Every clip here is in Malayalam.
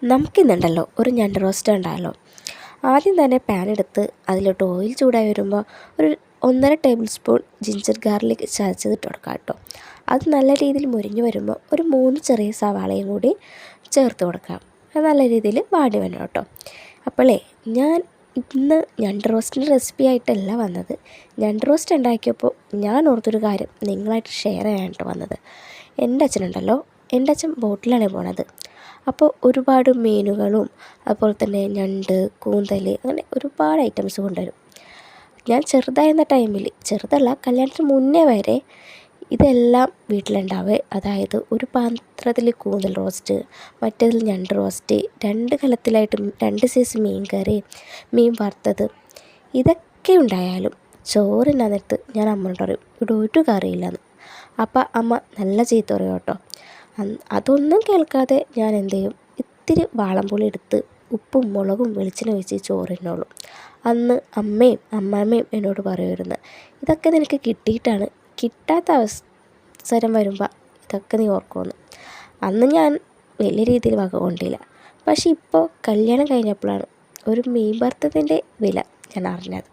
നമുക്കിന്നുണ്ടല്ലോ ഒരു ഞണ്ട് റോസ്റ്റ് ഉണ്ടായല്ലോ. ആദ്യം തന്നെ പാൻ എടുത്ത് അതിലോട്ട് ഓയിൽ ചൂടായി വരുമ്പോൾ ഒരു 1.5 ടേബിൾ സ്പൂൺ ജിഞ്ചർ ഗാർലിക് ചതച്ചത് ഇട്ട് കൊടുക്കാം കേട്ടോ. അത് നല്ല രീതിയിൽ മുരിഞ്ഞ് വരുമ്പോൾ ഒരു 3 ചെറിയ സവാളയും കൂടി ചേർത്ത് കൊടുക്കാം. അത് നല്ല രീതിയിൽ വാടി വരണം കേട്ടോ. അപ്പോളേ ഞാൻ ഇന്ന് ഞണ്ട് റോസ്റ്റിൻ്റെ റെസിപ്പി ആയിട്ടല്ല വന്നത്. ഞണ്ട് റോസ്റ്റ് ഉണ്ടാക്കിയപ്പോൾ ഞാൻ ഓർത്തൊരു കാര്യം നിങ്ങളായിട്ട് ഷെയർ ചെയ്യാനായിട്ട് വന്നത്. എൻ്റെ അച്ഛൻ ബോട്ടിലാണ് പോണത്. അപ്പോൾ ഒരുപാട് മീനുകളും അതുപോലെ തന്നെ ഞണ്ട്, കൂന്തൽ, അങ്ങനെ ഒരുപാട് ഐറ്റംസ് കൊണ്ടുവരും. ഞാൻ ചെറുതായിരുന്ന ടൈമിൽ, ചെറുതല്ല കല്യാണത്തിന് മുന്നേ വരെ ഇതെല്ലാം വീട്ടിലുണ്ടാവേ. അതായത് ഒരു പാത്രത്തിൽ കൂന്തൽ റോസ്റ്റ്, മറ്റേതിൽ ഞണ്ട് റോസ്റ്റ്, 2 കലത്തിലായിട്ട് 2 സൈസ് മീൻ കറി, മീൻ വറുത്തത്, ഇതൊക്കെ ഉണ്ടായാലും ചോറിനകത്ത് ഞാൻ അമ്മയോട് പറയും ഇവിടെ ഒരു കറിയില്ലെന്ന്. അപ്പം അമ്മ നല്ല ചീത്ത പറയും കേട്ടോ. അതൊന്നും കേൾക്കാതെ ഞാൻ എന്ത് ചെയ്യും, ഇത്തിരി വാളംപുളി എടുത്ത് ഉപ്പും മുളകും വെളിച്ചെണ്ണ ഒഴിച്ച് ചോറിനോളും. അന്ന് അമ്മാമ്മയും എന്നോട് പറയുമായിരുന്നു, ഇതൊക്കെ നിനക്ക് കിട്ടിയിട്ടാണ്, കിട്ടാത്ത അവസരം വരുമ്പോൾ ഇതൊക്കെ നീ ഓർക്കുമെന്ന്. അന്ന് ഞാൻ വലിയ രീതിയിൽ വക കൊണ്ടില്ല. പക്ഷേ ഇപ്പോൾ കല്യാണം കഴിഞ്ഞപ്പോഴാണ് ഒരു മീൻ വറുത്തതിൻ്റെ വില ഞാൻ അറിഞ്ഞത്.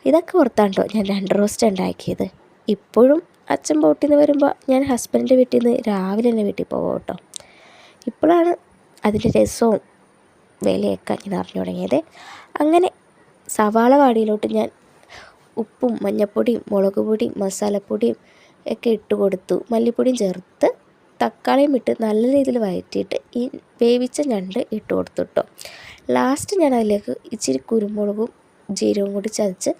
ഇതൊക്കെ ഓർത്താണ്ടോ ഞാൻ ഞണ്ട് റോസ്റ്റ് ഉണ്ടാക്കിയത്. ഇപ്പോഴും അച്ഛൻ ബോട്ടിൽ നിന്ന് വരുമ്പോൾ ഞാൻ ഹസ്ബൻഡിൻ്റെ വീട്ടിൽ നിന്ന് രാവിലെ തന്നെ വീട്ടിൽ പോകും കേട്ടോ. ഇപ്പോഴാണ് അതിൻ്റെ രസവും വിലയൊക്കെ ഞാൻ അറിഞ്ഞു തുടങ്ങിയത്. അങ്ങനെ സവാള വാടിയിലോട്ട് ഞാൻ ഉപ്പും മഞ്ഞൾപ്പൊടിയും മുളക് പൊടിയും മസാലപ്പൊടിയും ഒക്കെ ഇട്ട് കൊടുത്തു. മല്ലിപ്പൊടിയും ചേർത്ത് തക്കാളിയും ഇട്ട് നല്ല രീതിയിൽ വഴറ്റിയിട്ട് ഈ വേവിച്ച ഞണ്ട് ഇട്ട് കൊടുത്തു കേട്ടോ. ലാസ്റ്റ് ഞാൻ അതിലേക്ക് ഇച്ചിരി കുരുമുളകും ജീരകവും കൂടി ചതച്ച്